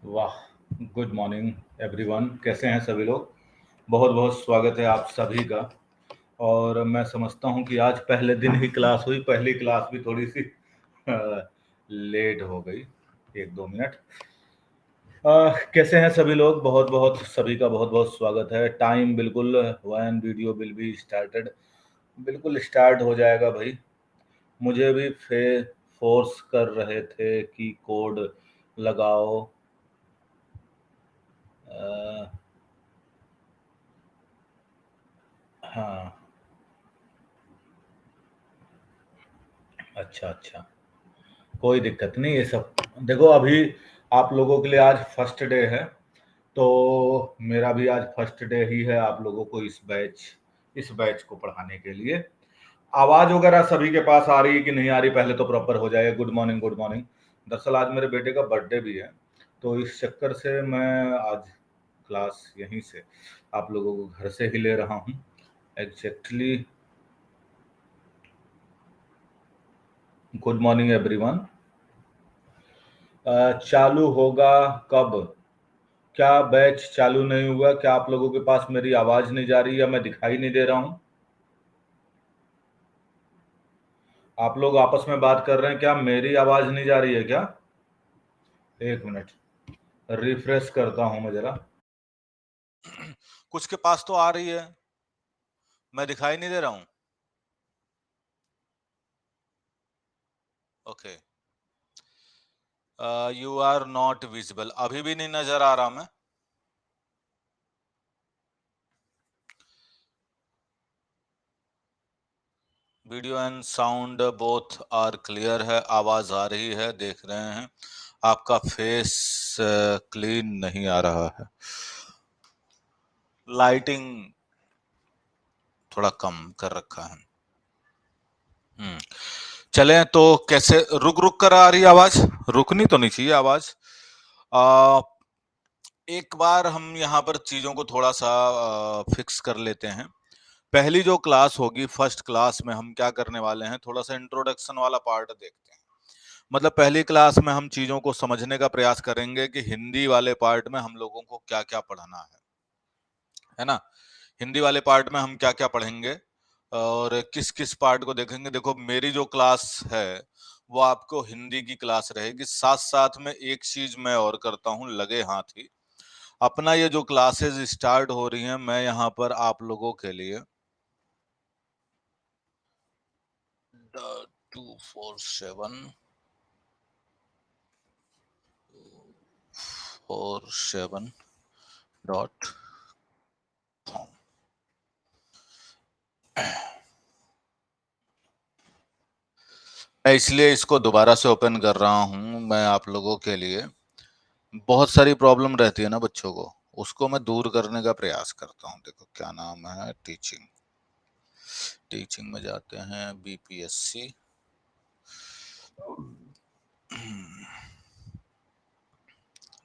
वाह। Good morning everyone, कैसे हैं सभी लोग। बहुत बहुत स्वागत है आप सभी का। और मैं समझता हूं कि आज पहले दिन ही क्लास हुई, पहली क्लास भी थोड़ी सी लेट हो गई, 1-2 मिनट। कैसे हैं सभी लोग। बहुत बहुत सभी का बहुत बहुत स्वागत है। टाइम बिल्कुल one video will be started, बिल्कुल स्टार्ट हो जाएगा भाई। मुझे भी फोर्स कर रहे थे कि कोड लगाओ। अ, हाँ। अच्छा अच्छा, कोई दिक्कत नहीं। ये सब देखो, अभी आप लोगों के लिए आज फर्स्ट डे है, तो मेरा भी आज फर्स्ट डे ही है आप लोगों को इस बैच को पढ़ाने के लिए। आवाज वगैरह सभी के पास आ रही है कि नहीं आ रही, पहले तो प्रॉपर हो जाए। Good morning good morning. दरअसल आज मेरे बेटे का बर्थडे भी है, तो इस चक्कर से मैं आज क्लास यहीं से आप लोगों को घर से ही ले रहा हूँ। एग्जैक्टली। Good morning everyone. चालू होगा कब? क्या बैच चालू नहीं हुआ? क्या आप लोगों के पास मेरी आवाज नहीं जा रही, या मैं दिखाई नहीं दे रहा हूं? आप लोग आपस में बात कर रहे हैं, क्या मेरी आवाज नहीं जा रही है क्या? एक मिनट, रिफ्रेश करता हूं मैं जरा। कुछ के पास तो आ रही है, मैं दिखाई नहीं दे रहा हूं। Okay. You are not visible, अभी भी नहीं नजर आ रहा मैं। Video and sound both are clear है, आवाज आ रही है, देख रहे हैं। आपका फेस क्लीन नहीं आ रहा है। लाइटिंग थोड़ा कम कर रखा है। चलें तो कैसे रुक रुक कर आ रही है आवाज? रुकनी तो नहीं चाहिए आवाज। आ, एक बार हम यहाँ पर चीजों को थोड़ा सा फिक्स कर लेते हैं। पहली जो क्लास होगी, फर्स्ट क्लास में हम क्या करने वाले हैं, थोड़ा सा इंट्रोडक्शन वाला पार्ट देखते हैं। मतलब पहली क्लास में हम चीजों को समझने का प्रयास करेंगे कि हिंदी वाले पार्ट में हम लोगों को क्या क्या पढ़ना है ना। हिंदी वाले पार्ट में हम क्या क्या पढ़ेंगे और किस किस पार्ट को देखेंगे। देखो, मेरी जो क्लास है वो आपको हिंदी की क्लास रहेगी। साथ साथ में एक चीज मैं और करता हूँ लगे हाथ ही, अपना ये जो क्लासेस स्टार्ट हो रही हैं, मैं यहाँ पर आप लोगों के लिए 24747.com मैं इसलिए इसको दोबारा से ओपन कर रहा हूँ। मैं आप लोगों के लिए, बहुत सारी प्रॉब्लम रहती है ना बच्चों को, उसको मैं दूर करने का प्रयास करता हूँ। देखो क्या नाम है, टीचिंग। टीचिंग में जाते हैं, बीपीएससी।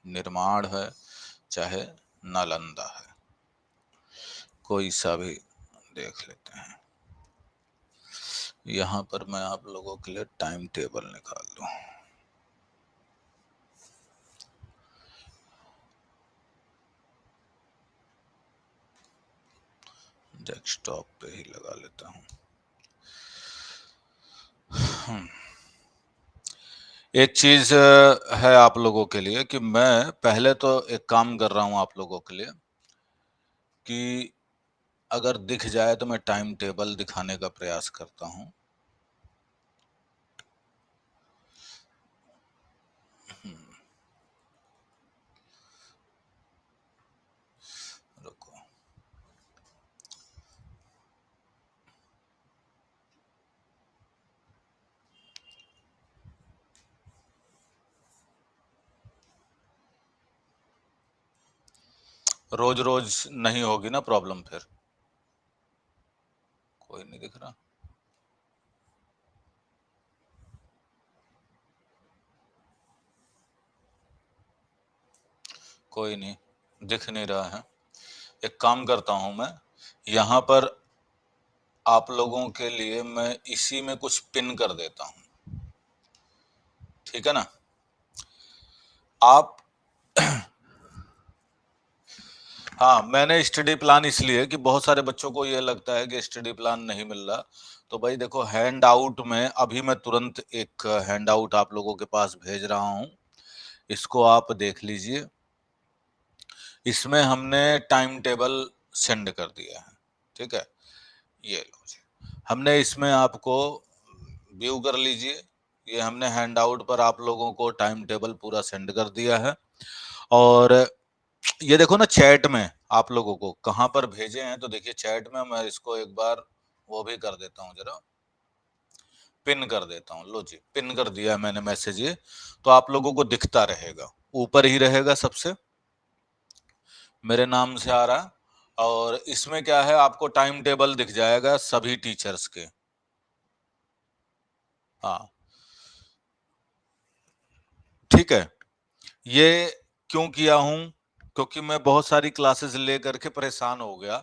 निर्माण है चाहे नालंदा है, कोई सा भी देख लेते हैं। यहाँ पर मैं आप लोगों के लिए टाइम टेबल निकाल दूं। डेस्कटॉप पे ही लगा लेता हूँ। एक चीज है आप लोगों के लिए कि मैं पहले तो एक काम कर रहा हूँ आप लोगों के लिए कि अगर दिख जाए तो मैं टाइम टेबल दिखाने का प्रयास करता हूँ। रुको, रोज रोज नहीं होगी ना प्रॉब्लम फिर। कोई नहीं दिख रहा। कोई नहीं, दिख नहीं रहा है। एक काम करता हूं मैं, यहाँ पर आप लोगों के लिए मैं इसी में कुछ पिन कर देता हूं, ठीक है ना। आप हाँ, मैंने स्टडी प्लान इसलिए कि बहुत सारे बच्चों को ये लगता है कि स्टडी प्लान नहीं मिल रहा। तो भाई देखो, हैंड आउट में अभी मैं तुरंत एक हैंड आउट आप लोगों के पास भेज रहा हूँ। इसको आप देख लीजिए। इसमें हमने टाइम टेबल सेंड कर दिया है, ठीक है। ये लो जी, हमने इसमें आपको व्यू कर लीजिए। ये हमने हैंड आउट पर आप लोगों को टाइम टेबल पूरा सेंड कर दिया है। और ये देखो ना, चैट में आप लोगों को कहाँ पर भेजे हैं, तो देखिए चैट में मैं इसको एक बार वो भी कर देता हूँ, जरा पिन कर देता हूँ। लो जी, पिन कर दिया मैंने मैसेज। ये तो आप लोगों को दिखता रहेगा, ऊपर ही रहेगा सबसे, मेरे नाम से आ रहा। और इसमें क्या है, आपको टाइम टेबल दिख जाएगा सभी टीचर्स के। हाँ, ठीक है। ये क्यों किया हूं, क्योंकि मैं बहुत सारी क्लासेस लेकर के परेशान हो गया।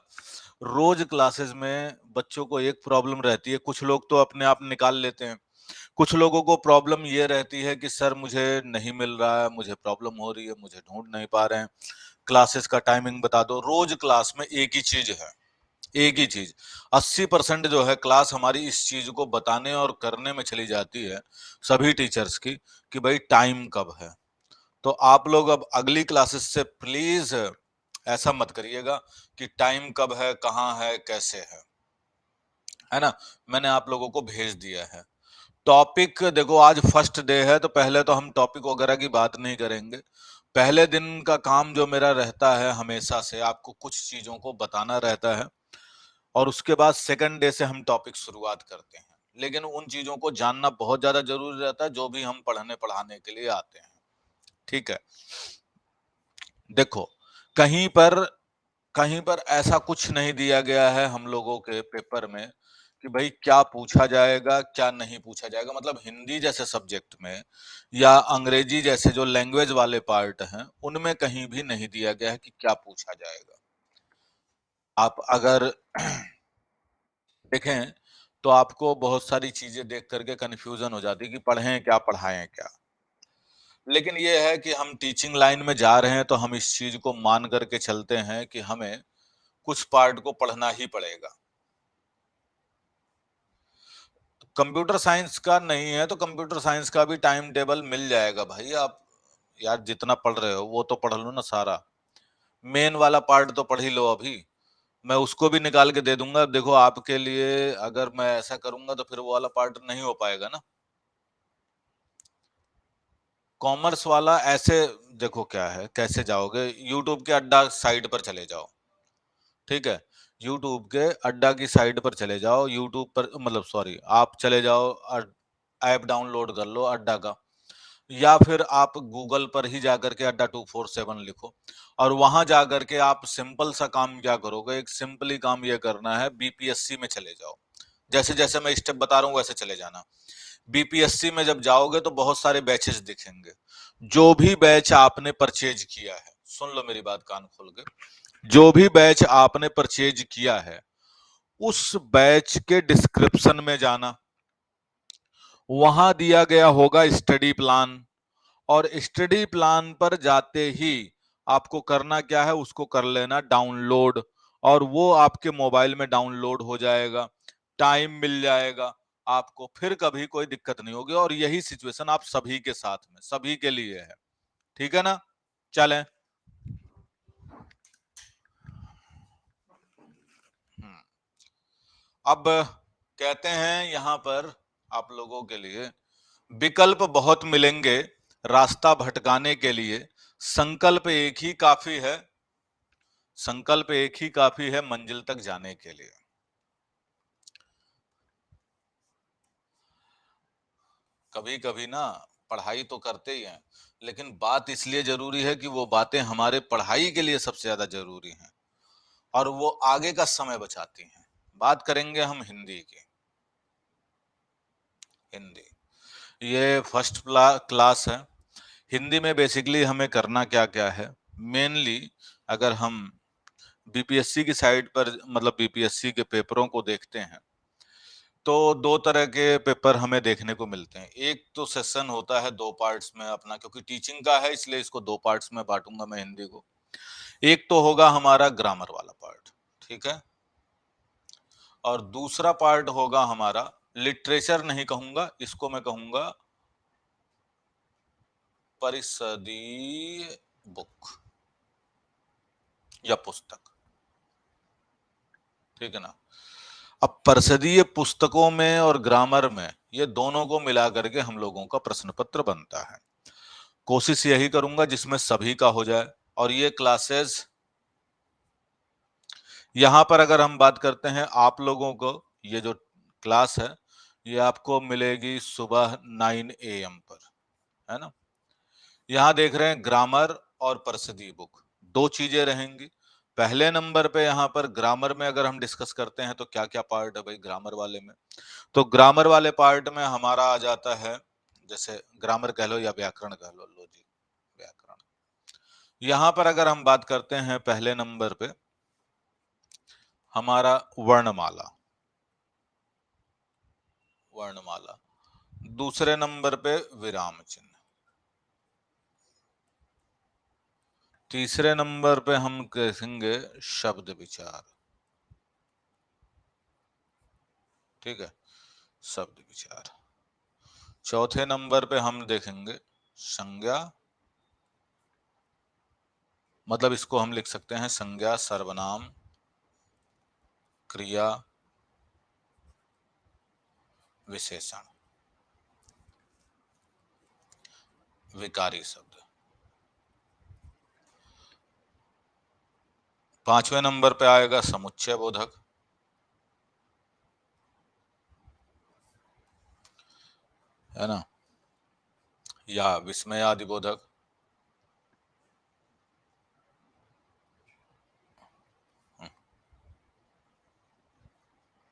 रोज क्लासेस में बच्चों को एक प्रॉब्लम रहती है। कुछ लोग तो अपने आप निकाल लेते हैं, कुछ लोगों को प्रॉब्लम ये रहती है कि सर मुझे नहीं मिल रहा है, मुझे प्रॉब्लम हो रही है, मुझे ढूंढ नहीं पा रहे हैं, क्लासेस का टाइमिंग बता दो। रोज क्लास में एक ही चीज है, एक ही चीज। 80% जो है क्लास हमारी इस चीज को बताने और करने में चली जाती है, सभी टीचर्स की, कि भाई टाइम कब है। तो आप लोग अब अगली क्लासेस से प्लीज ऐसा मत करिएगा कि टाइम कब है, कहाँ है, कैसे है ना। मैंने आप लोगों को भेज दिया है। टॉपिक देखो, आज फर्स्ट डे है, तो पहले तो हम टॉपिक वगैरह की बात नहीं करेंगे। पहले दिन का काम जो मेरा रहता है, हमेशा से आपको कुछ चीजों को बताना रहता है, और उसके बाद सेकंड डे से हम टॉपिक शुरुआत करते हैं। लेकिन उन चीजों को जानना बहुत ज्यादा जरूरी रहता है जो भी हम पढ़ने पढ़ाने के लिए आते हैं, ठीक है। देखो, कहीं पर कहीं पर ऐसा कुछ नहीं दिया गया है हम लोगों के पेपर में कि भाई क्या पूछा जाएगा, क्या नहीं पूछा जाएगा। मतलब हिंदी जैसे सब्जेक्ट में या अंग्रेजी जैसे जो लैंग्वेज वाले पार्ट हैं, उनमें कहीं भी नहीं दिया गया है कि क्या पूछा जाएगा। आप अगर देखें तो आपको बहुत सारी चीजें देख करके कंफ्यूजन हो जाती है कि पढ़ें क्या, पढ़ाएं क्या। लेकिन ये है कि हम टीचिंग लाइन में जा रहे हैं, तो हम इस चीज को मान करके चलते हैं कि हमें कुछ पार्ट को पढ़ना ही पड़ेगा। कंप्यूटर साइंस का नहीं है तो कंप्यूटर साइंस का भी टाइम टेबल मिल जाएगा भाई। आप यार जितना पढ़ रहे हो वो तो पढ़ लो ना सारा। मेन वाला पार्ट तो पढ़ ही लो अभी। मैं उसको भी निकाल के दे दूंगा। देखो, आपके लिए अगर मैं ऐसा करूंगा तो फिर वो वाला पार्ट नहीं हो पाएगा ना। कॉमर्स वाला ऐसे, देखो क्या है, कैसे जाओगे, यूट्यूब के अड्डा साइट पर चले जाओ, ठीक है। यूट्यूब के अड्डा की साइट पर चले जाओ, यूट्यूब पर मतलब सॉरी, आप चले जाओ, ऐप डाउनलोड कर लो अड्डा का, या फिर आप गूगल पर ही जाकर के अड्डा 247 लिखो। और वहां जाकर के आप सिंपल सा काम क्या करोगे, एक सिंपली काम ये करना है, बीपीएससी में चले जाओ। जैसे जैसे मैं स्टेप बता रहा हूँ वैसे चले जाना। बीपीएससी में जब जाओगे तो बहुत सारे बैचेस दिखेंगे। जो भी बैच आपने परचेज किया है, सुन लो मेरी बात कान खोल के, जो भी बैच आपने परचेज किया है, उस बैच के डिस्क्रिप्शन में जाना। वहां दिया गया होगा स्टडी प्लान, और स्टडी प्लान पर जाते ही आपको करना क्या है, उसको कर लेना डाउनलोड, और वो आपके मोबाइल में डाउनलोड हो जाएगा। टाइम मिल जाएगा आपको, फिर कभी कोई दिक्कत नहीं होगी। और यही सिचुएशन आप सभी के साथ में, सभी के लिए है, ठीक है ना। चलें। अब कहते हैं यहां पर आप लोगों के लिए, विकल्प बहुत मिलेंगे रास्ता भटकाने के लिए, संकल्प एक ही काफी है, संकल्प एक ही काफी है मंजिल तक जाने के लिए। कभी कभी ना पढ़ाई तो करते ही हैं, लेकिन बात इसलिए जरूरी है कि वो बातें हमारे पढ़ाई के लिए सबसे ज्यादा जरूरी हैं, और वो आगे का समय बचाती हैं। बात करेंगे हम हिंदी की। हिंदी, ये फर्स्ट क्लास है। हिंदी में बेसिकली हमें करना क्या क्या है, मेनली अगर हम बीपीएससी की साइड पर, मतलब बीपीएससी के पेपरों को देखते हैं, तो दो तरह के पेपर हमें देखने को मिलते हैं। एक तो सेशन होता है दो पार्ट्स में अपना, क्योंकि टीचिंग का है इसलिए इसको दो पार्ट्स में बांटूंगा मैं हिंदी को। एक तो होगा हमारा ग्रामर वाला पार्ट, ठीक है, और दूसरा पार्ट होगा हमारा लिटरेचर, नहीं कहूंगा इसको, मैं कहूंगा परिषदीय बुक या पुस्तक, ठीक है ना। अब परिषदीय पुस्तकों में और ग्रामर में ये दोनों को मिला करके हम लोगों का प्रश्न पत्र बनता है। कोशिश यही करूंगा जिसमें सभी का हो जाए। और ये क्लासेस यहां पर अगर हम बात करते हैं आप लोगों को, ये जो क्लास है ये आपको मिलेगी सुबह 9 AM पर, है ना। यहाँ देख रहे हैं ग्रामर और परिषदीय बुक, दो चीजें रहेंगी। पहले नंबर पे यहाँ पर ग्रामर में अगर हम डिस्कस करते हैं तो क्या क्या पार्ट है भाई ग्रामर वाले में। तो ग्रामर वाले पार्ट में हमारा आ जाता है, जैसे ग्रामर कह लो या व्याकरण कह लो जी, व्याकरण। यहाँ पर अगर हम बात करते हैं पहले नंबर पे हमारा वर्णमाला, वर्णमाला। दूसरे नंबर पे विराम चिन्ह। तीसरे नंबर पे हम कहेंगे शब्द विचार, ठीक है, शब्द विचार। चौथे नंबर पे हम देखेंगे संज्ञा, मतलब इसको हम लिख सकते हैं संज्ञा, सर्वनाम, क्रिया, विशेषण, विकारी शब्द। पांचवें नंबर पे आएगा समुच्चय बोधक, है ना, या विस्मयादि बोधक।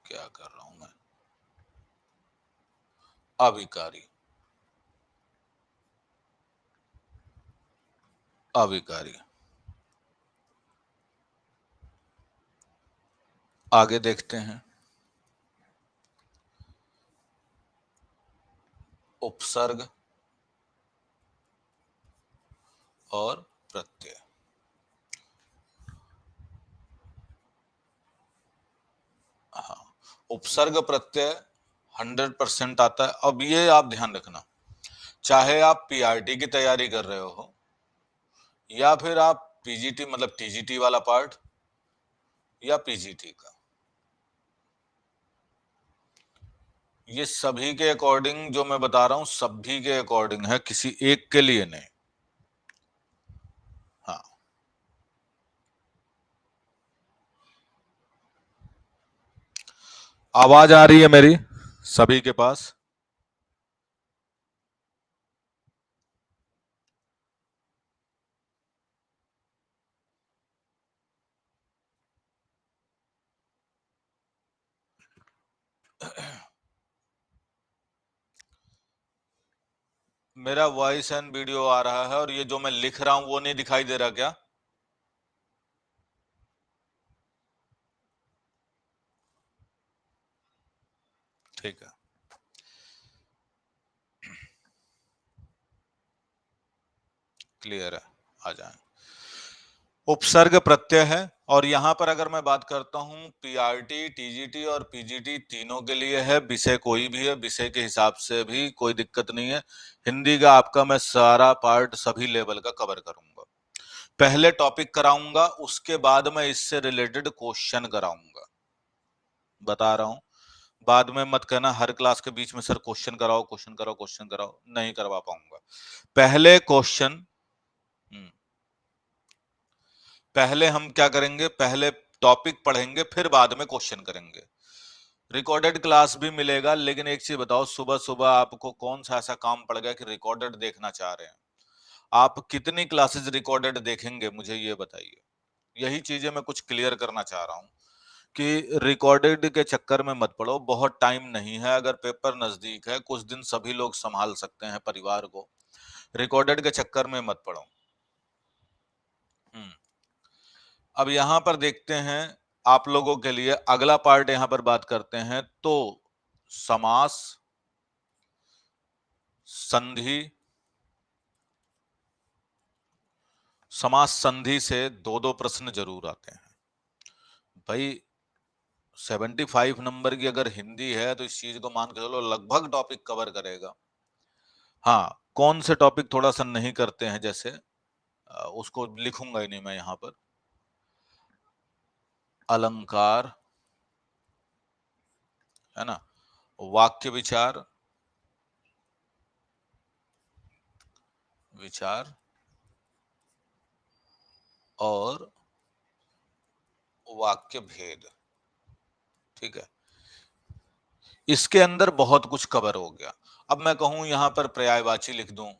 क्या कर रहा हूं मैं, अविकारी, अविकारी। आगे देखते हैं उपसर्ग और प्रत्यय। हाँ, उपसर्ग प्रत्यय 100% आता है। अब ये आप ध्यान रखना, चाहे आप पीआरटी की तैयारी कर रहे हो या फिर आप पीजीटी मतलब टीजीटी वाला पार्ट या पीजीटी का, ये सभी के अकॉर्डिंग जो मैं बता रहा हूं सभी के अकॉर्डिंग है, किसी एक के लिए नहीं। हाँ, आवाज आ रही है मेरी सभी के पास? मेरा वॉइस एंड वीडियो आ रहा है और ये जो मैं लिख रहा हूं वो नहीं दिखाई दे रहा क्या? ठीक है, क्लियर है, आ जाए। उपसर्ग प्रत्यय है, और यहां पर अगर मैं बात करता हूं पीआरटी, टीजीटी और पीजीटी तीनों के लिए है। विषय कोई भी है, विषय के हिसाब से भी कोई दिक्कत नहीं है। हिंदी का आपका मैं सारा पार्ट सभी लेवल का कवर करूंगा। पहले टॉपिक कराऊंगा, उसके बाद मैं इससे रिलेटेड क्वेश्चन कराऊंगा, बता रहा हूं। बाद में मत कहना हर क्लास के बीच में सर क्वेश्चन कराओ, क्वेश्चन कराओ, क्वेश्चन कराओ, नहीं करवा पाऊंगा। पहले क्वेश्चन, पहले हम क्या करेंगे, पहले टॉपिक पढ़ेंगे फिर बाद में क्वेश्चन करेंगे। रिकॉर्डेड क्लास भी मिलेगा, लेकिन एक चीज बताओ, सुबह सुबह आपको कौन सा ऐसा काम पड़ गया कि रिकॉर्डेड देखना चाह रहे हैं? आप कितनी क्लासेस रिकॉर्डेड देखेंगे मुझे ये बताइए। यही चीजें मैं कुछ क्लियर करना चाह रहा हूं कि रिकॉर्डेड के चक्कर में मत पड़ो, बहुत टाइम नहीं है, अगर पेपर नजदीक है कुछ दिन सभी लोग संभाल सकते हैं परिवार को, रिकॉर्डेड के चक्कर में मत पड़ो। हम्म अब यहां पर देखते हैं आप लोगों के लिए अगला पार्ट, यहां पर बात करते हैं तो समास, संधि, समास संधि से दो दो प्रश्न जरूर आते हैं भाई। 75 नंबर की अगर हिंदी है तो इस चीज को मान के चलो लगभग टॉपिक कवर करेगा। हाँ, कौन से टॉपिक थोड़ा सा नहीं करते हैं, जैसे उसको लिखूंगा ही नहीं मैं यहां पर। अलंकार, है ना, वाक्य विचार, विचार और वाक्य भेद। ठीक है, इसके अंदर बहुत कुछ कवर हो गया। अब मैं कहूं यहां पर पर्यायवाची लिख दूं,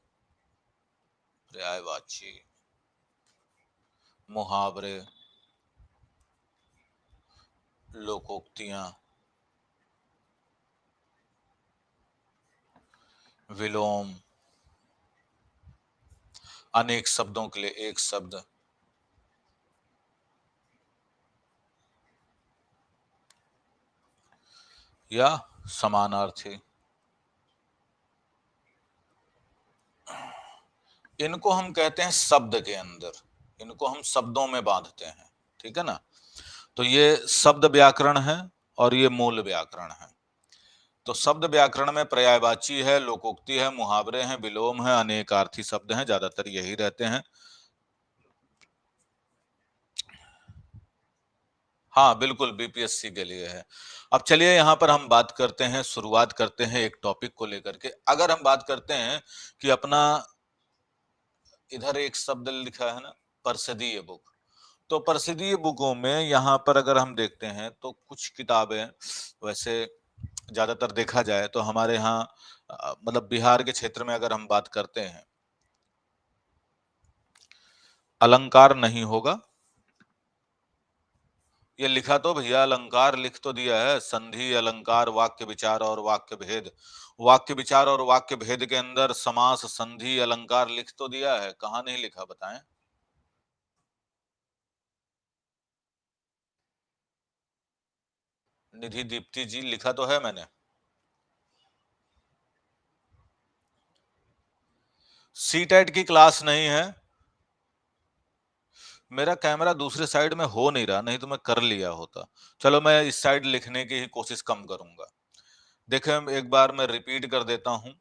पर्यायवाची, मुहावरे, लोकोक्तियां, विलोम, अनेक शब्दों के लिए एक शब्द, या समानार्थी, इनको हम कहते हैं शब्द के अंदर, इनको हम शब्दों में बांधते हैं। ठीक है ना, तो ये शब्द व्याकरण है और ये मूल व्याकरण है। तो शब्द व्याकरण में पर्यायवाची है, लोकोक्ति है, मुहावरे हैं, विलोम है, अनेकार्थी शब्द हैं, ज्यादातर यही रहते हैं। हाँ बिल्कुल, बीपीएससी के लिए है। अब चलिए यहाँ पर हम बात करते हैं, शुरुआत करते हैं एक टॉपिक को लेकर के। अगर हम बात करते हैं कि अपना इधर एक शब्द लिखा है ना, परिषदीय बुक, तो परिषदीय बुकों में यहाँ पर अगर हम देखते हैं तो कुछ किताबें, वैसे ज्यादातर देखा जाए तो हमारे यहाँ मतलब बिहार के क्षेत्र में अगर हम बात करते हैं, अलंकार नहीं होगा। ये लिखा तो भैया अलंकार लिख तो दिया है, संधि, अलंकार, वाक्य विचार और वाक्य भेद। वाक्य विचार और वाक्य भेद के अंदर समास, संधि, अलंकार लिख तो दिया है, कहाँ नहीं लिखा बताएं। निधि दीप्ति जी, लिखा तो है मैंने। सी टेट की क्लास नहीं है, मेरा कैमरा दूसरे साइड में हो नहीं रहा, नहीं तो मैं कर लिया होता। चलो मैं इस साइड लिखने की ही कोशिश कम करूंगा। देखें, एक बार मैं रिपीट कर देता हूं।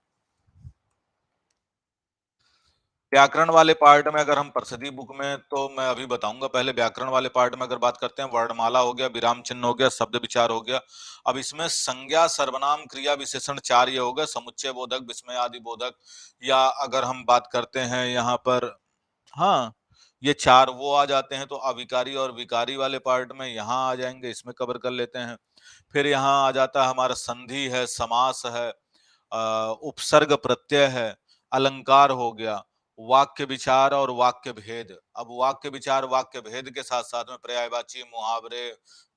व्याकरण वाले पार्ट में अगर हम प्रसिद्धि बुक में, तो मैं अभी बताऊंगा, पहले व्याकरण वाले पार्ट में अगर बात करते हैं, वर्णमाला हो गया, विराम चिन्ह हो गया, शब्द विचार हो गया। अब इसमें संज्ञा, सर्वनाम, क्रिया, विशेषण, चार ये हो गए, समुच्चय बोधक, विस्मय आदि बोधक। या अगर हम बात करते हैं यहाँ पर, हाँ, ये चार वो आ जाते हैं। तो अविकारी और विकारी वाले पार्ट में यहाँ आ जाएंगे, इसमें कवर कर लेते हैं। फिर यहाँ आ जाता है हमारा संधि है, समास है, उपसर्ग प्रत्यय है, अलंकार हो गया, वाक्य विचार और वाक्य भेद। अब वाक्य विचार वाक्य भेद के साथ साथ में पर्यायवाची, मुहावरे,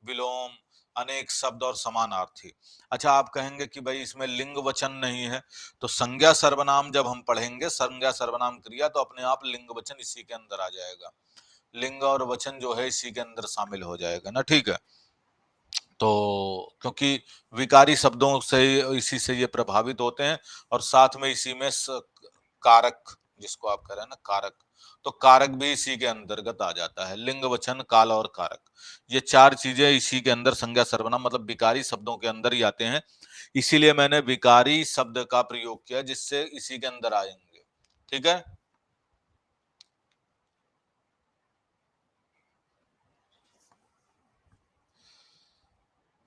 विलोम, अनेक शब्द और समानार्थी। अच्छा, आप कहेंगे कि भाई इसमें लिंग वचन नहीं है, तो संज्ञा सर्वनाम जब हम पढ़ेंगे, संज्ञा सर्वनाम क्रिया, तो अपने आप लिंग वचन इसी के अंदर आ जाएगा। लिंग और वचन जो है इसी के अंदर शामिल हो जाएगा ना। ठीक है, तो क्योंकि विकारी शब्दों से, इसी से ये प्रभावित होते हैं, और साथ में इसी में कारक, जिसको आप कह रहे हैं ना कारक, तो कारक भी इसी के अंतर्गत आ जाता है। लिंग, वचन, काल और कारक, ये चार चीजें इसी के अंदर, संज्ञा सर्वनाम मतलब विकारी शब्दों के अंदर ही आते हैं। इसीलिए मैंने विकारी शब्द का प्रयोग किया, जिससे इसी के अंदर आएंगे। ठीक है,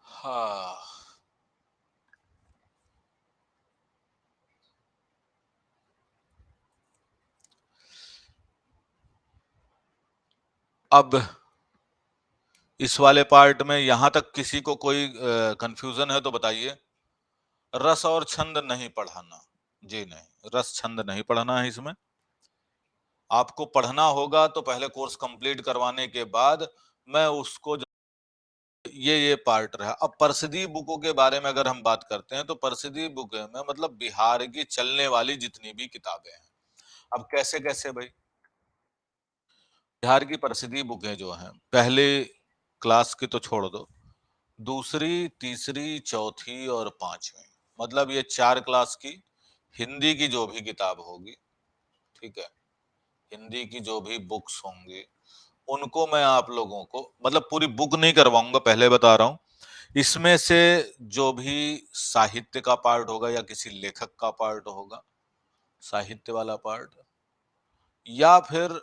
हाँ। अब इस वाले पार्ट में यहां तक किसी को कोई कंफ्यूजन है तो बताइए। रस और छंद नहीं पढ़ाना, जी नहीं, रस छंद नहीं पढ़ना है इसमें। आपको पढ़ना होगा तो पहले कोर्स कंप्लीट करवाने के बाद मैं उसको ये पार्ट रहा। अब परसिदी बुकों के बारे में अगर हम बात करते हैं, तो परसिदी बुक में मतलब बिहार की चलने वाली जितनी भी किताबें हैं। अब कैसे कैसे भाई, बिहार की प्रसिद्धि बुकें जो हैं, पहले क्लास की तो छोड़ दो, दूसरी, तीसरी, चौथी और पांचवी, मतलब ये 4 क्लास की हिंदी की जो भी किताब होगी, ठीक है, हिंदी की जो भी बुक्स होंगी, उनको मैं आप लोगों को, मतलब पूरी बुक नहीं करवाऊंगा, पहले बता रहा हूं। इसमें से जो भी साहित्य का पार्ट होगा या किसी लेखक का पार्ट होगा, साहित्य वाला पार्ट, या फिर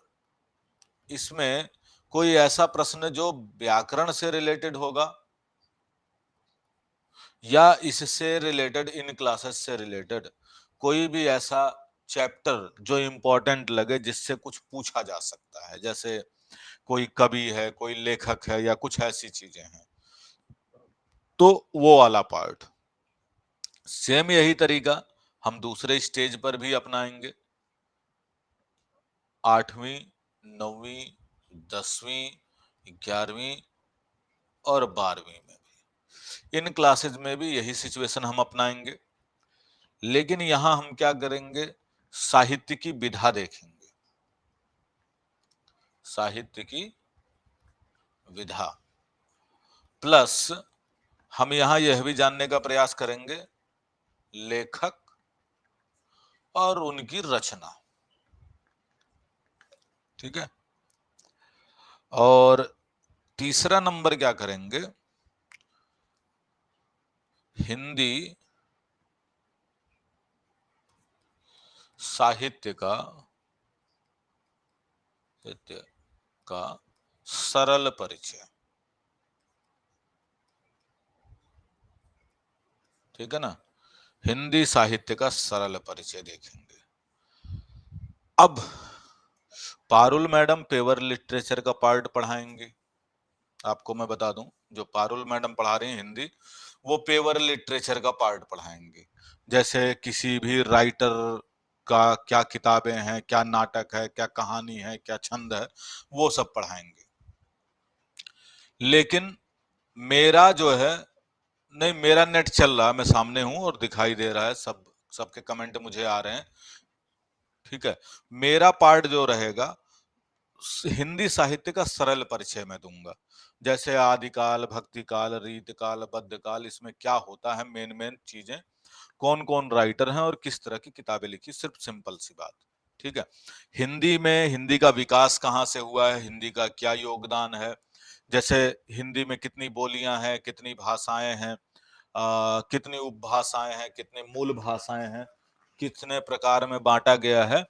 इसमें कोई ऐसा प्रश्न जो व्याकरण से रिलेटेड होगा, या इससे रिलेटेड, इन क्लासेस से रिलेटेड कोई भी ऐसा चैप्टर जो इंपॉर्टेंट लगे, जिससे कुछ पूछा जा सकता है, जैसे कोई कवि है, कोई लेखक है, या कुछ ऐसी चीजें हैं, तो वो वाला पार्ट। सेम यही तरीका हम दूसरे स्टेज पर भी अपनाएंगे, 8वीं, 9वीं, 10वीं, 11वीं और 12वीं में भी, इन क्लासेज में भी यही सिचुएशन हम अपनाएंगे। लेकिन यहां हम क्या करेंगे, साहित्य की विधा देखेंगे, साहित्य की विधा, प्लस हम यहां यह भी जानने का प्रयास करेंगे लेखक और उनकी रचना, ठीक है। और तीसरा नंबर क्या करेंगे, हिंदी साहित्य का, साहित्य का सरल परिचय, ठीक है ना, हिंदी साहित्य का सरल परिचय देखेंगे। अब पारुल मैडम पेवर लिटरेचर का पार्ट पढ़ाएंगे, आपको मैं बता दूं, जो पारुल मैडम पढ़ा रही हैं हिंदी, वो पेवर लिटरेचर का पार्ट पढ़ाएंगे, जैसे किसी भी राइटर का क्या किताबें हैं, क्या नाटक है, क्या कहानी है, क्या छंद है, वो सब पढ़ाएंगे। लेकिन मेरा जो है, नहीं, मेरा नेट चल रहा है, मैं सामने हूं और दिखाई दे रहा है, सबके कमेंट मुझे आ रहे हैं, ठीक है। मेरा पार्ट जो रहेगा, हिंदी साहित्य का सरल परिचय मैं दूंगा, जैसे आदिकाल, भक्तिकाल, रीतकाल, बद्धकाल, इसमें क्या होता है, मेन मेन चीजें, कौन कौन राइटर हैं और किस तरह की किताबें लिखी, सिर्फ सिंपल सी बात, ठीक है। हिंदी में हिंदी का विकास कहाँ से हुआ है, हिंदी का क्या योगदान है, जैसे हिंदी में कितनी बोलियां हैं, कितनी भाषाएं हैं, कितनी उपभाषाएं हैं, कितनी मूल भाषाएं हैं, कितने प्रकार में बांटा गया है,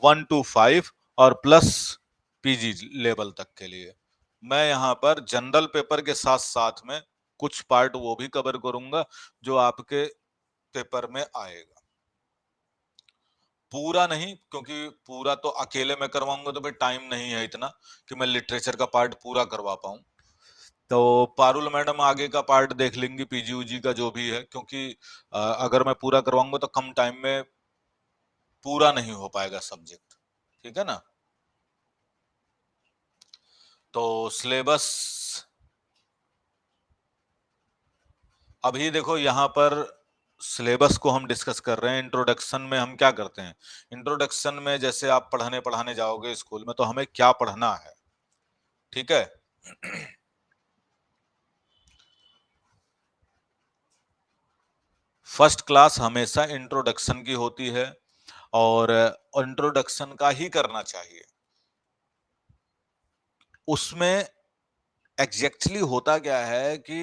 1 to 5 और प्लस पीजी लेवल तक के लिए। मैं यहाँ पर जनरल पेपर के साथ साथ में कुछ पार्ट वो भी कवर करूंगा जो आपके पेपर में आएगा, पूरा नहीं, क्योंकि पूरा तो अकेले में करवाऊंगा तो भाई टाइम नहीं है इतना कि मैं लिटरेचर का पार्ट पूरा करवा पाऊं। तो पारुल मैडम आगे का पार्ट देख लेंगी, पीजी उजी का जो भी है, क्योंकि अगर मैं पूरा करवाऊंगा तो कम टाइम में पूरा नहीं हो पाएगा सब्जेक्ट, ठीक है ना। तो सिलेबस, अभी देखो यहाँ पर सिलेबस को हम डिस्कस कर रहे हैं। इंट्रोडक्शन में हम क्या करते हैं, इंट्रोडक्शन में जैसे आप पढ़ाने जाओगे स्कूल में, तो हमें क्या पढ़ना है, ठीक है। फर्स्ट क्लास हमेशा इंट्रोडक्शन की होती है, और इंट्रोडक्शन का ही करना चाहिए। उसमें एग्जैक्टली होता क्या है कि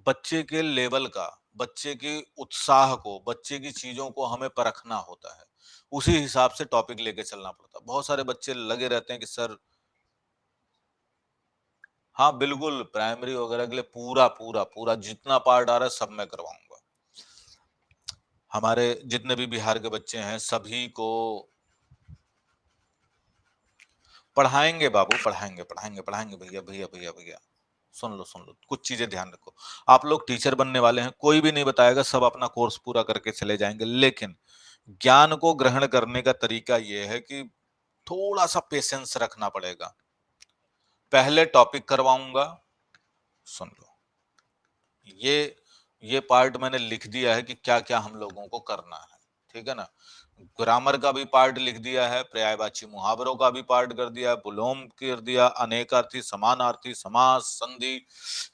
बच्चे के लेवल का, बच्चे के उत्साह को, बच्चे की चीजों को हमें परखना होता है, उसी हिसाब से टॉपिक लेके चलना पड़ता है। बहुत सारे बच्चे लगे रहते हैं कि सर, हाँ बिल्कुल, प्राइमरी वगैरह के लिए पूरा पूरा पूरा जितना पार्ट आ रहा है सब मैं करवाऊंगा। हमारे जितने भी बिहार के बच्चे हैं सभी को पढ़ाएंगे बाबू, पढ़ाएंगे पढ़ाएंगे पढ़ाएंगे, भैया भैया भैया भैया, सुन लो, कुछ चीजें ध्यान रखो। आप लोग टीचर बनने वाले हैं, कोई भी नहीं बताएगा, सब अपना कोर्स पूरा करके चले जाएंगे, लेकिन ज्ञान को ग्रहण करने का तरीका यह है कि थोड़ा सा पेशेंस रखना पड़ेगा। पहले टॉपिक करवाऊंगा, सुन लो, ये ये पार्ट मैंने लिख दिया है कि क्या क्या हम लोगों को करना है, ठीक है ना। ग्रामर का भी पार्ट लिख दिया है, पर्यायवाची मुहावरों का भी पार्ट कर दिया है, विलोम कर दिया, अनेकार्थी, समानार्थी, समास, संधि,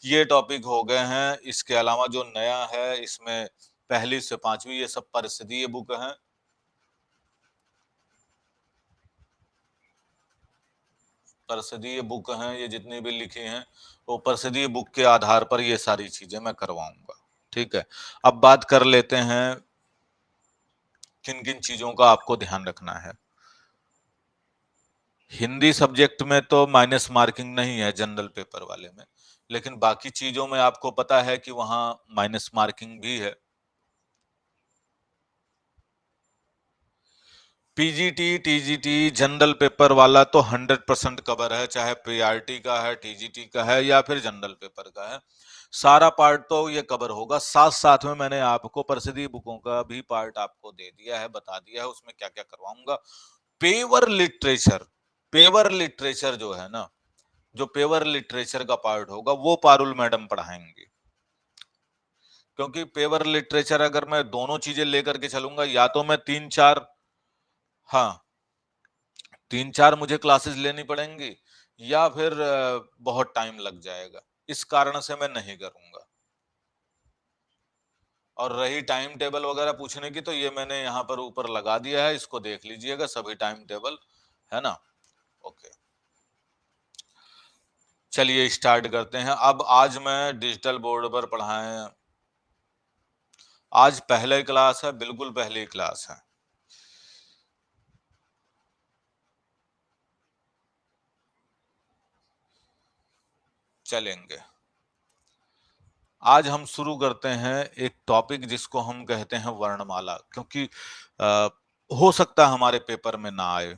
ये टॉपिक हो गए हैं। इसके अलावा जो नया है इसमें पहली से पांचवी ये सब परिषदीय बुक हैं। परिषदीय बुक हैं ये जितनी भी लिखी हैं, वो परिषदीय बुक के आधार पर ये सारी चीजें मैं करवाऊंगा। ठीक है, अब बात कर लेते हैं किन किन चीजों का आपको ध्यान रखना है। हिंदी सब्जेक्ट में तो माइनस मार्किंग नहीं है जनरल पेपर वाले में, लेकिन बाकी चीजों में आपको पता है कि वहां माइनस मार्किंग भी है। पीजीटी, टीजीटी, जनरल पेपर वाला तो 100% कवर है, चाहे पीआरटी का है, टीजीटी का है या फिर जनरल पेपर का है, सारा पार्ट तो ये कवर होगा। साथ साथ में मैंने आपको परिषदीय बुकों का भी पार्ट आपको दे दिया है, बता दिया है उसमें क्या क्या करवाऊंगा। पेवर लिटरेचर, पेवर लिटरेचर जो है ना, जो पेवर लिटरेचर का पार्ट होगा वो पारुल मैडम पढ़ाएंगे। क्योंकि पेवर लिटरेचर अगर मैं दोनों चीजें लेकर के चलूंगा, या तो मैं तीन चार, हाँ, तीन चार मुझे क्लासेस लेनी पड़ेंगी, या फिर बहुत टाइम लग जाएगा। इस कारण से मैं नहीं करूंगा। और रही टाइम टेबल वगैरह पूछने की, तो ये मैंने यहाँ पर ऊपर लगा दिया है, इसको देख लीजिएगा, सभी टाइम टेबल है ना। ओके, चलिए स्टार्ट करते हैं। अब आज मैं डिजिटल बोर्ड पर पढ़ाएं, आज पहले क्लास है, बिल्कुल पहली क्लास है। चलेंगे, आज हम शुरू करते हैं एक टॉपिक जिसको हम कहते हैं वर्णमाला, क्योंकि आ, हो सकता है हमारे पेपर में ना आए।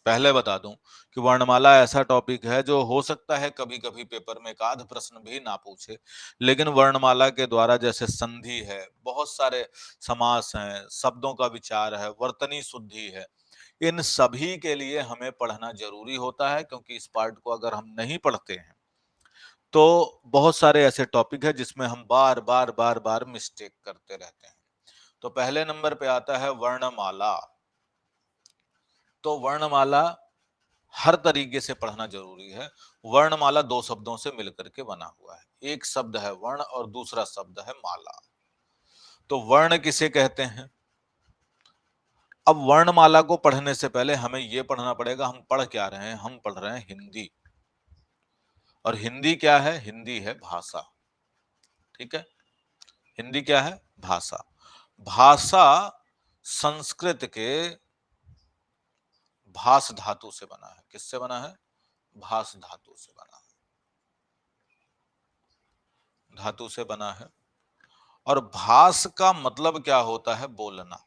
पहले बता दूं कि वर्णमाला ऐसा टॉपिक है जो हो सकता है कभी कभी पेपर में एक आध प्रश्न भी ना पूछे, लेकिन वर्णमाला के द्वारा जैसे संधि है, बहुत सारे समास हैं, शब्दों का विचार है, वर्तनी शुद्धि है, इन सभी के लिए हमें पढ़ना जरूरी होता है। क्योंकि इस पार्ट को अगर हम नहीं पढ़ते हैं तो बहुत सारे ऐसे टॉपिक है जिसमें हम बार बार बार बार मिस्टेक करते रहते हैं। तो पहले नंबर पे आता है वर्णमाला। तो वर्णमाला हर तरीके से पढ़ना जरूरी है। वर्णमाला दो शब्दों से मिलकर के बना हुआ है, एक शब्द है वर्ण और दूसरा शब्द है माला। तो वर्ण किसे कहते हैं? अब वर्णमाला को पढ़ने से पहले हमें यह पढ़ना पड़ेगा हम पढ़ क्या रहे हैं। हम पढ़ रहे हैं हिंदी, और हिंदी क्या है? हिंदी है भाषा। ठीक है, हिंदी क्या है? भाषा। भाषा संस्कृत के भास धातु से बना है। किससे बना है? भास धातु से बना है, धातु से बना है। और भास का मतलब क्या होता है? बोलना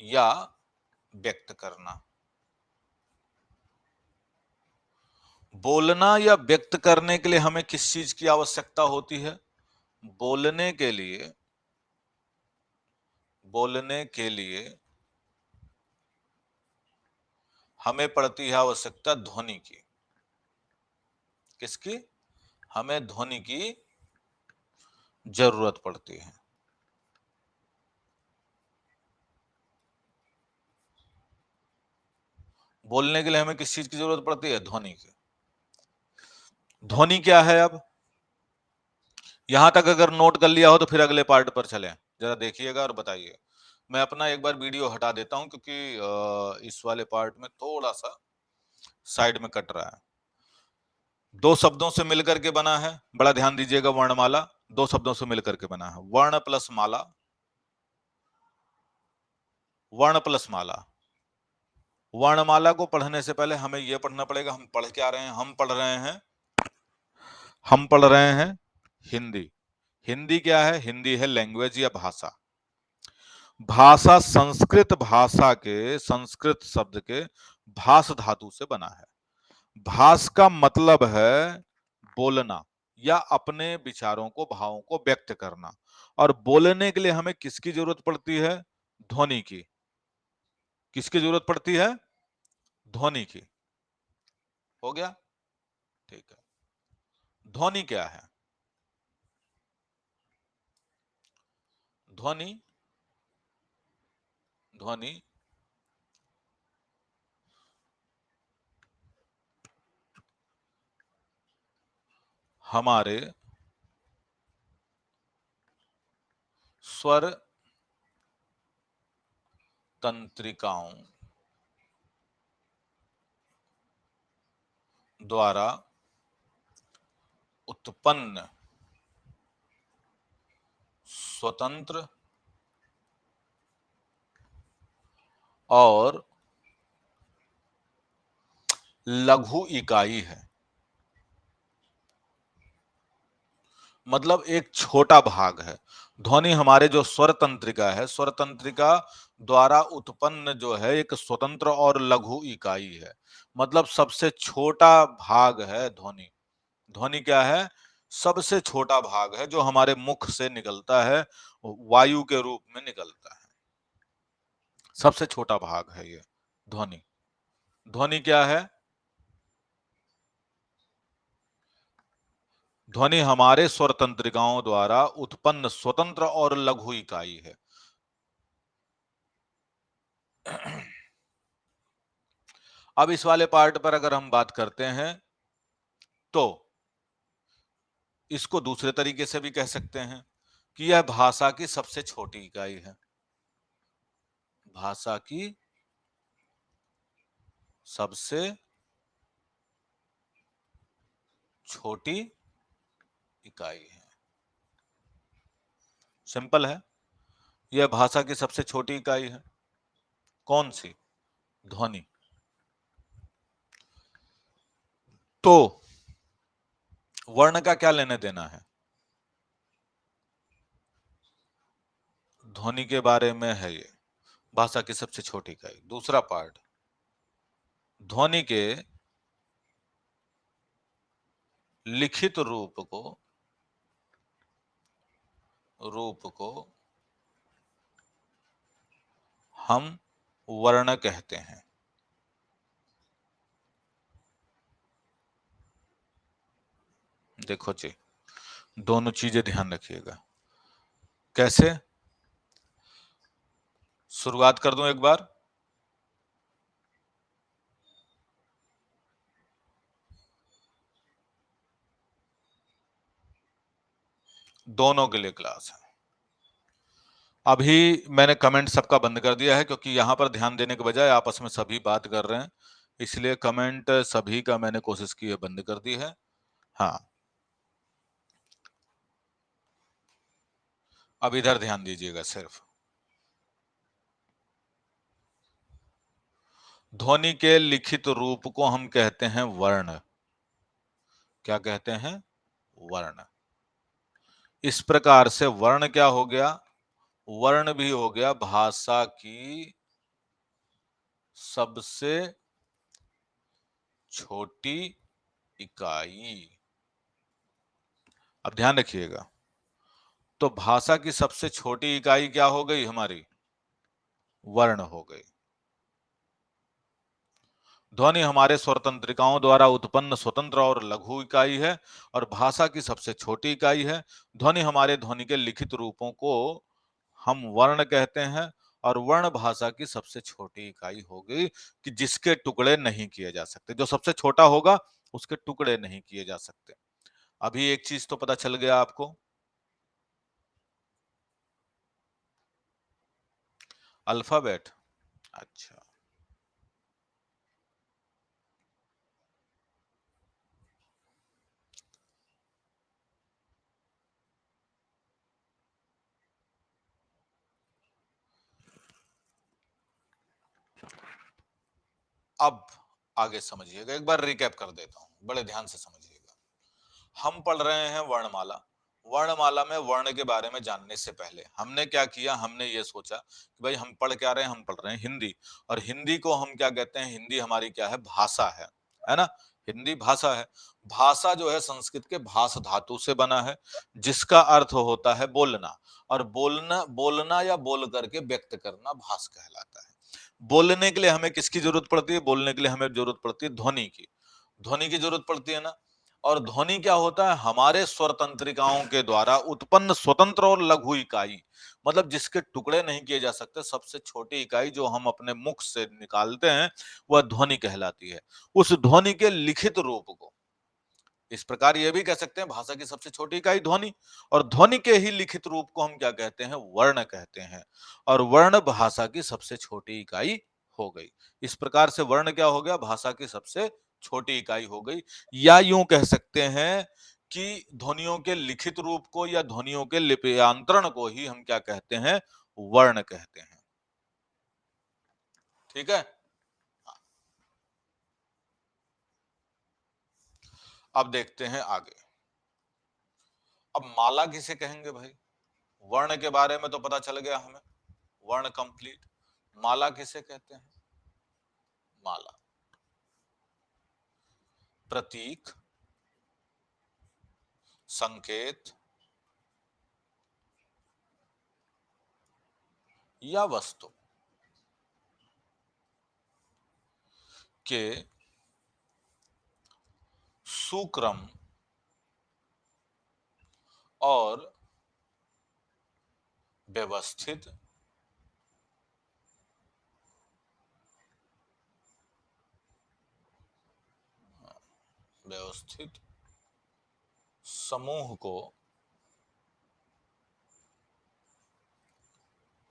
या व्यक्त करना। बोलना या व्यक्त करने के लिए हमें किस चीज की आवश्यकता होती है? बोलने के लिए, बोलने के लिए हमें पड़ती है आवश्यकता ध्वनि की। किसकी? हमें ध्वनि की जरूरत पड़ती है। बोलने के लिए हमें किस चीज की जरूरत पड़ती है? ध्वनि की। ध्वनि क्या है? अब यहां तक अगर नोट कर लिया हो तो फिर अगले पार्ट पर चलें, जरा देखिएगा और बताइए। मैं अपना एक बार वीडियो हटा देता हूं क्योंकि इस वाले पार्ट में थोड़ा सा साइड में कट रहा है। दो शब्दों से मिलकर के बना है, बड़ा ध्यान दीजिएगा। वर्णमाला दो शब्दों से मिलकर के बना है, वर्ण प्लस माला, वर्ण प्लस माला। वर्णमाला को पढ़ने से पहले हमें यह पढ़ना पड़ेगा हम पढ़ क्या रहे हैं। हम पढ़ रहे हैं हिंदी। हिंदी क्या है? हिंदी है लैंग्वेज या भाषा। भाषा संस्कृत भाषा के, संस्कृत शब्द के भास धातु से बना है। भास का मतलब है बोलना या अपने विचारों को, भावों को व्यक्त करना। और बोलने के लिए हमें किसकी जरूरत पड़ती है? ध्वनि की। किसकी जरूरत पड़ती है? ध्वनि की। हो गया? ठीक है। ध्वनि क्या है? ध्वनि ध्वनि हमारे स्वर तंत्रिकाओं द्वारा उत्पन्न स्वतंत्र और लघु इकाई है। मतलब एक छोटा भाग है। ध्वनि हमारे जो स्वर तंत्रिका है, स्वर तंत्रिका द्वारा उत्पन्न जो है एक स्वतंत्र और लघु इकाई है। मतलब सबसे छोटा भाग है ध्वनि। ध्वनि क्या है? सबसे छोटा भाग है जो हमारे मुख से निकलता है, वायु के रूप में निकलता है। सबसे छोटा भाग है ये ध्वनि। ध्वनि क्या है? ध्वनि हमारे स्वर तंत्रिकाओं द्वारा उत्पन्न स्वतंत्र और लघु इकाई है। अब इस वाले पार्ट पर अगर हम बात करते हैं तो इसको दूसरे तरीके से भी कह सकते हैं कि यह भाषा की सबसे छोटी इकाई है। भाषा की सबसे छोटी इकाई है। सिंपल है। यह भाषा की सबसे छोटी इकाई है। कौन सी? ध्वनि। तो वर्ण का क्या लेने देना है? ध्वनि के बारे में है ये, भाषा की सबसे छोटी इकाई। दूसरा पार्ट, ध्वनि के लिखित रूप को हम वर्ण कहते हैं। देखो जी, दोनों चीजें ध्यान रखिएगा। कैसे? शुरुआत कर दूं एक बार। दोनों के लिए क्लास है। अभी मैंने कमेंट सबका बंद कर दिया है क्योंकि यहां पर ध्यान देने के बजाय आपस में सभी बात कर रहे हैं, इसलिए कमेंट सभी का मैंने कोशिश की है बंद कर दी है। हाँ, अब इधर ध्यान दीजिएगा सिर्फ। ध्वनि के लिखित रूप को हम कहते हैं वर्ण। क्या कहते हैं? वर्ण। इस प्रकार से वर्ण क्या हो गया? वर्ण भी हो गया भाषा की सबसे छोटी इकाई। अब ध्यान रखिएगा, तो भाषा की सबसे छोटी इकाई क्या हो गई हमारी? वर्ण हो गई। ध्वनि हमारे स्वर तंत्रिकाओं द्वारा उत्पन्न स्वतंत्र और लघु इकाई है और भाषा की सबसे छोटी इकाई है। ध्वनि हमारे ध्वनि के लिखित रूपों को हम वर्ण कहते हैं और वर्ण भाषा की सबसे छोटी इकाई हो गई कि जिसके टुकड़े नहीं किए जा सकते। जो सबसे छोटा होगा उसके टुकड़े नहीं किए जा सकते। अभी एक चीज तो पता चल गया आपको। अल्फाबेट। अच्छा, अब आगे समझिएगा। एक बार रिकैप कर देता हूं, बड़े ध्यान से समझिएगा। हम पढ़ रहे हैं वर्णमाला। वर्णमाला में वर्ण के बारे में जानने से पहले हमने क्या किया? हमने ये सोचा कि भाई हम पढ़ क्या रहे हैं? हम पढ़ रहे हैं हिंदी। और हिंदी को हम क्या कहते हैं? हिंदी हमारी क्या है? भाषा है ना? हिंदी भाषा है। भाषा जो है संस्कृत के भाष धातु से बना है, जिसका अर्थ होता है बोलना। और बोलना बोलना या बोल करके व्यक्त करना भाष कहलाता है। बोलने के लिए हमें किसकी जरूरत पड़ती है? बोलने के लिए हमें जरूरत पड़ती है ध्वनि की। ध्वनि की जरूरत पड़ती है ना? और ध्वनि क्या होता है? हमारे स्वर तंत्रिकाओं के द्वारा उत्पन्न स्वतंत्र और लघु इकाई, मतलब जिसके टुकड़े नहीं किए जा सकते, सबसे छोटी इकाई जो हम अपने मुख से निकालते हैं वह ध्वनि कहलाती है। उस ध्वनि के लिखित रूप को, इस प्रकार ये भी कह सकते हैं भाषा की सबसे छोटी इकाई ध्वनि, और ध्वनि के ही लिखित रूप को हम क्या कहते हैं? वर्ण कहते हैं। और वर्ण भाषा की सबसे छोटी इकाई हो गई। इस प्रकार से वर्ण क्या हो गया? भाषा की सबसे छोटी इकाई हो गई। या यूं कह सकते हैं कि ध्वनियों के लिखित रूप को या ध्वनियों के लिप्यांतरण को ही हम क्या कहते हैं? वर्ण कहते हैं। ठीक है। अब देखते हैं आगे। अब माला किसे कहेंगे भाई? वर्ण के बारे में तो पता चल गया हमें, वर्ण कंप्लीट। माला किसे कहते हैं? माला प्रतीक, संकेत या वस्तु के सुक्रम और व्यवस्थित व्यवस्थित समूह को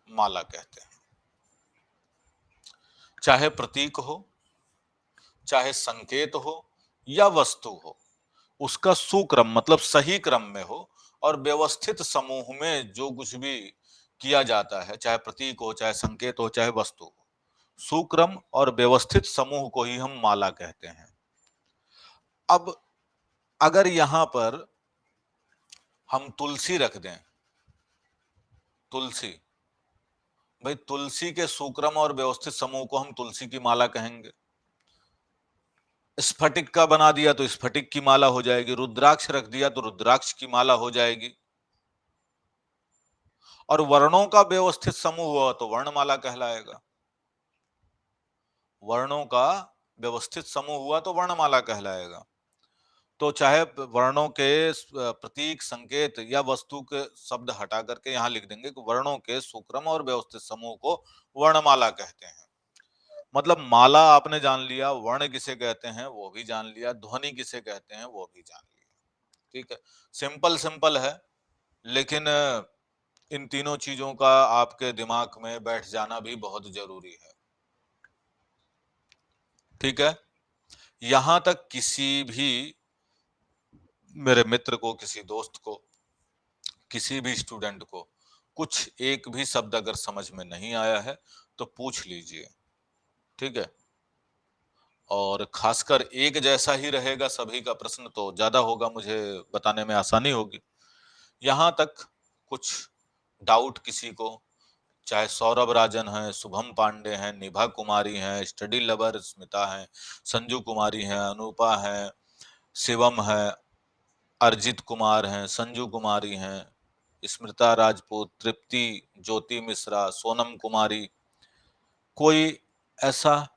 माला कहते हैं। चाहे प्रतीक हो, चाहे संकेत हो या वस्तु हो, उसका सुक्रम मतलब सही क्रम में हो, और व्यवस्थित समूह में जो कुछ भी किया जाता है, चाहे प्रतीक हो, चाहे संकेत हो, चाहे वस्तु हो, सुक्रम और व्यवस्थित समूह को ही हम माला कहते हैं। अब अगर यहां पर हम तुलसी रख दें, तुलसी, भाई तुलसी के सुक्रम और व्यवस्थित समूह को हम तुलसी की माला कहेंगे। स्फटिक का बना दिया तो स्फटिक की माला हो जाएगी, रुद्राक्ष रख दिया तो रुद्राक्ष की माला हो जाएगी, और वर्णों का व्यवस्थित समूह हुआ तो वर्णमाला कहलाएगा। वर्णों का व्यवस्थित समूह हुआ तो वर्णमाला कहलाएगा। तो चाहे वर्णों के प्रतीक, संकेत या वस्तु के शब्द हटा करके यहां लिख देंगे कि वर्णों के सुक्रम और व्यवस्थित समूह को वर्णमाला कहते हैं। मतलब माला आपने जान लिया, वर्ण किसे कहते हैं वो भी जान लिया, ध्वनि किसे कहते हैं वो भी जान लिया। ठीक है, सिंपल सिंपल है, लेकिन इन तीनों चीजों का आपके दिमाग में बैठ जाना भी बहुत जरूरी है। ठीक है, यहां तक किसी भी मेरे मित्र को, किसी दोस्त को, किसी भी स्टूडेंट को कुछ एक भी शब्द अगर समझ में नहीं आया है तो पूछ लीजिए। ठीक है, और खासकर एक जैसा ही रहेगा सभी का प्रश्न तो ज्यादा होगा, मुझे बताने में आसानी होगी। यहां तक कुछ डाउट किसी को, चाहे सौरभ राजन है, शुभम पांडे हैं, निभा कुमारी हैं, स्टडी लवर स्मिता हैं, संजू कुमारी हैं, अनुपा है, शिवम है, अर्जित कुमार हैं, संजू कुमारी हैं, स्मृता राजपूत, तृप्ति, ज्योति मिश्रा, सोनम कुमारी, कोई ऐसा?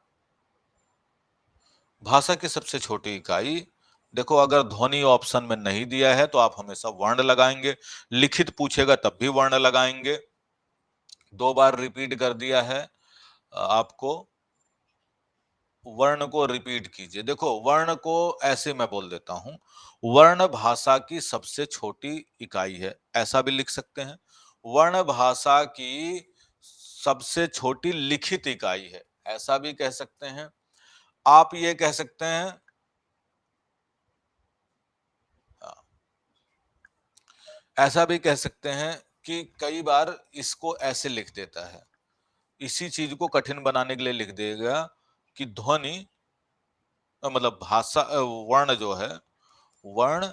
भाषा की सबसे छोटी इकाई, देखो अगर ध्वनि ऑप्शन में नहीं दिया है तो आप हमेशा वर्ण लगाएंगे, लिखित पूछेगा तब भी वर्ण लगाएंगे। 2 बार रिपीट कर दिया है आपको, वर्ण को रिपीट कीजिए। देखो वर्ण को ऐसे मैं बोल देता हूं, वर्ण भाषा की सबसे छोटी इकाई है, ऐसा भी लिख सकते हैं। वर्ण भाषा की सबसे छोटी लिखित इकाई है, ऐसा भी कह सकते हैं। आप ये कह सकते हैं, ऐसा भी कह सकते हैं कि कई बार इसको ऐसे लिख देता है, इसी चीज को कठिन बनाने के लिए लिख देगा कि ध्वनि मतलब भाषा वर्ण जो है, वर्ण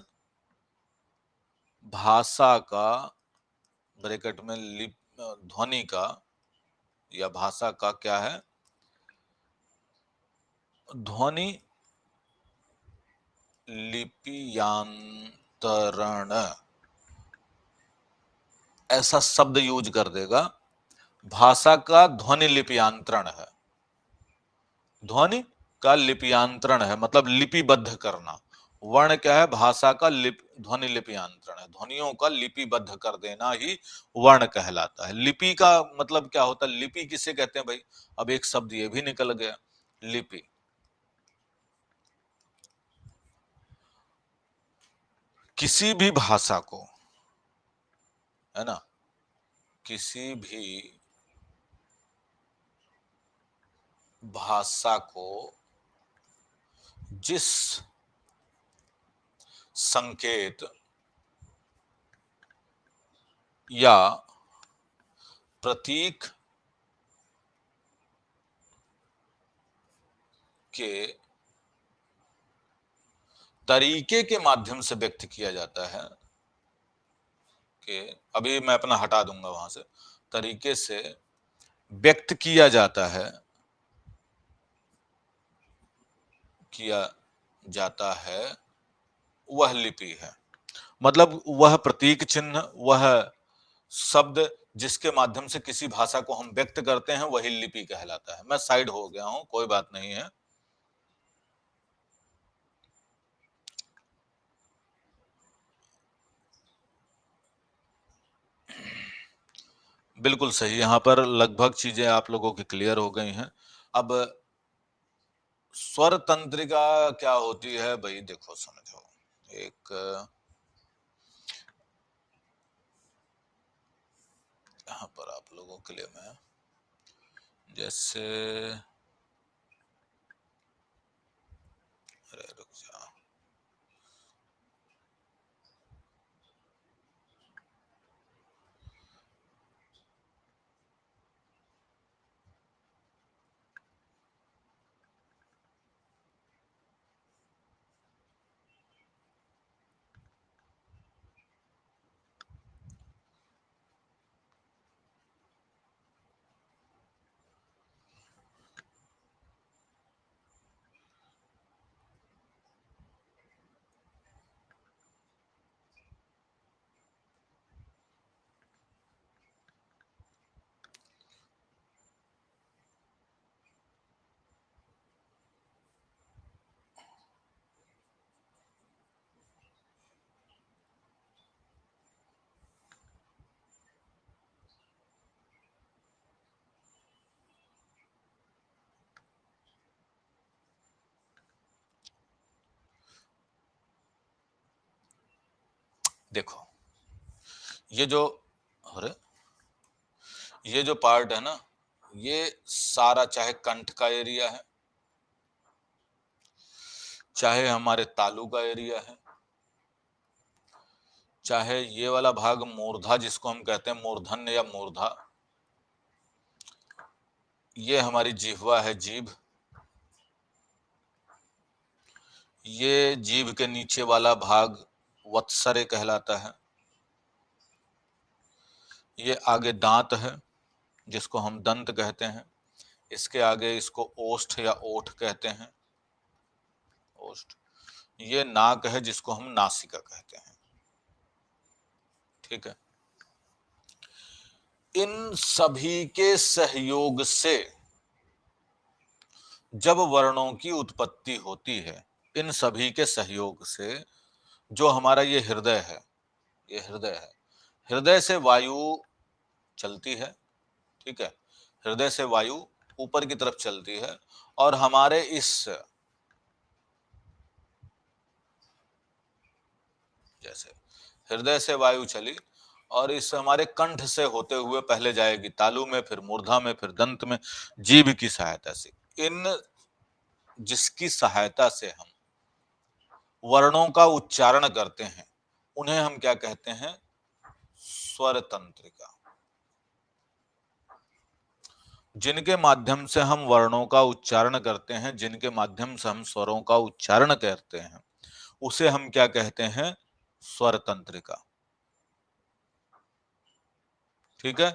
भाषा का ब्रैकेट में ध्वनि का या भाषा का क्या है, ध्वनि लिपियांतरण, ऐसा शब्द यूज कर देगा। भाषा का ध्वनि लिपियांतरण है, ध्वनि का लिपियांतरण है मतलब लिपिबद्ध करना, वर्ण क्या है? भाषा का ध्वनि लिपि यांत्रण है, ध्वनियों का लिपिबद्ध कर देना ही वर्ण कहलाता है। लिपि का मतलब क्या होता है? लिपि किसे कहते हैं भाई? अब एक शब्द ये भी निकल गया, लिपि। किसी भी भाषा को, है ना, किसी भी भाषा को जिस संकेत या प्रतीक के तरीके के माध्यम से व्यक्त किया जाता है, कि अभी मैं अपना हटा दूंगा वहां से, तरीके से व्यक्त किया जाता है, किया जाता है, वह लिपि है। मतलब वह प्रतीक चिन्ह, वह शब्द जिसके माध्यम से किसी भाषा को हम व्यक्त करते हैं, वही लिपि कहलाता है। मैं साइड हो गया हूं, कोई बात नहीं है। बिल्कुल सही, यहाँ पर लगभग चीजें आप लोगों की क्लियर हो गई हैं। अब स्वर तंत्रिका क्या होती है भाई? देखो समझो, एक यहाँ पर आप लोगों के लिए मैं जैसे, अरे रुक जा, देखो ये जो, अरे ये जो पार्ट है ना, ये सारा, चाहे कंठ का एरिया है, चाहे हमारे तालु का एरिया है, चाहे ये वाला भाग मूर्धा जिसको हम कहते हैं मूर्धन्य या मूर्धा, ये हमारी जिह्वा है, जीभ, ये जीभ के नीचे वाला भाग वत्सरे कहलाता है, ये आगे दांत है जिसको हम दंत कहते हैं, इसके आगे इसको ओष्ठ या ओठ कहते हैं, ओष्ठ, ये नाक है जिसको हम नासिका कहते हैं। ठीक है, इन सभी के सहयोग से जब वर्णों की उत्पत्ति होती है, इन सभी के सहयोग से, जो हमारा ये हृदय है, ये हृदय है, हृदय से वायु चलती है, ठीक है, हृदय से वायु ऊपर की तरफ चलती है, और हमारे इस, जैसे हृदय से वायु चली और इस हमारे कंठ से होते हुए पहले जाएगी तालु में, फिर मूर्धा में, फिर दंत में, जीभ की सहायता से, इन जिसकी सहायता से हम वर्णों का उच्चारण करते हैं, उन्हें हम क्या कहते हैं? स्वर तंत्रिका। जिनके माध्यम से हम वर्णों का उच्चारण करते हैं, जिनके माध्यम से हम स्वरों का उच्चारण करते हैं, उसे हम क्या कहते हैं? स्वर तंत्रिका। ठीक है,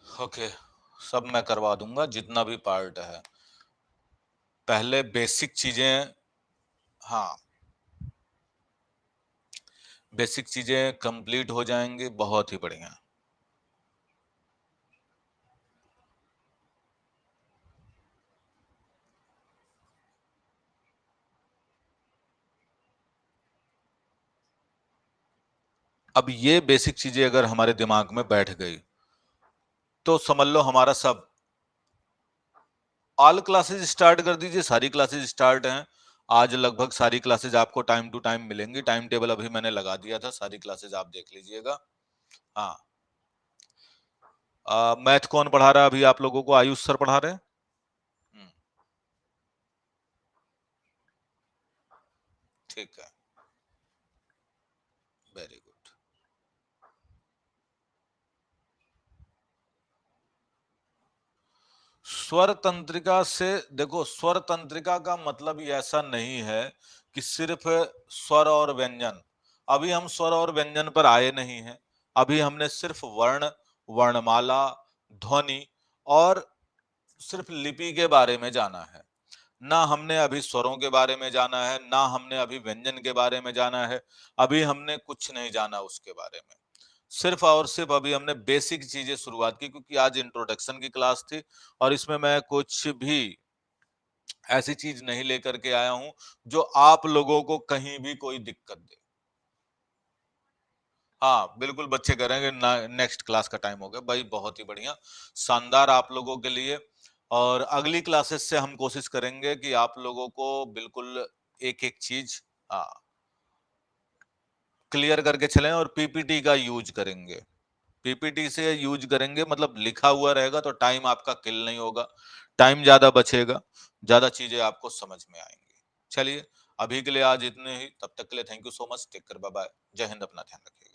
ओके, सब मैं करवा दूंगा जितना भी पार्ट है। पहले बेसिक चीजें, हाँ, बेसिक चीजें कंप्लीट हो जाएंगी, बहुत ही बढ़िया। अब ये बेसिक चीजें अगर हमारे दिमाग में बैठ गई तो समझ लो हमारा सब। ऑल क्लासेस स्टार्ट कर दीजिए, सारी क्लासेस स्टार्ट हैं आज। लगभग सारी क्लासेस आपको टाइम टू टाइम मिलेंगी। टाइम टेबल अभी मैंने लगा दिया था, सारी क्लासेस आप देख लीजिएगा। हाँ, मैथ कौन पढ़ा रहा है अभी आप लोगों को? आयुष सर पढ़ा रहे हैं। हम्म, ठीक है, वेरी गुड। स्वर तंत्रिका से देखो, स्वर तंत्रिका का मतलब ये ऐसा नहीं है कि सिर्फ स्वर और व्यंजन। अभी हम स्वर और व्यंजन पर आए नहीं हैं। अभी हमने सिर्फ वर्ण, वर्णमाला, ध्वनि और सिर्फ लिपि के बारे में जाना है। ना हमने अभी स्वरों के बारे में जाना है, ना हमने अभी व्यंजन के बारे में जाना है। अभी हमने कुछ नहीं जाना उसके बारे में। सिर्फ और सिर्फ अभी हमने बेसिक चीजें शुरुआत की, क्योंकि आज इंट्रोडक्शन की क्लास थी और इसमें मैं कुछ भी ऐसी चीज नहीं लेकर के आया हूं जो आप लोगों को कहीं भी कोई दिक्कत दे। हाँ बिल्कुल, बच्चे कह रहे हैं कि नेक्स्ट क्लास का टाइम हो गया। भाई बहुत ही बढ़िया, शानदार आप लोगों के लिए। और अगली क्लासेस से हम कोशिश करेंगे कि आप लोगों को बिल्कुल एक एक चीज हाँ क्लियर करके चलें, और पीपीटी का यूज करेंगे। पीपीटी से यूज करेंगे मतलब लिखा हुआ रहेगा तो टाइम आपका किल नहीं होगा, टाइम ज्यादा बचेगा, ज्यादा चीजें आपको समझ में आएंगी। चलिए, अभी के लिए आज इतने ही। तब तक के लिए thank you so much. Take care, bye bye. जय हिंद, अपना ध्यान रखिएगा।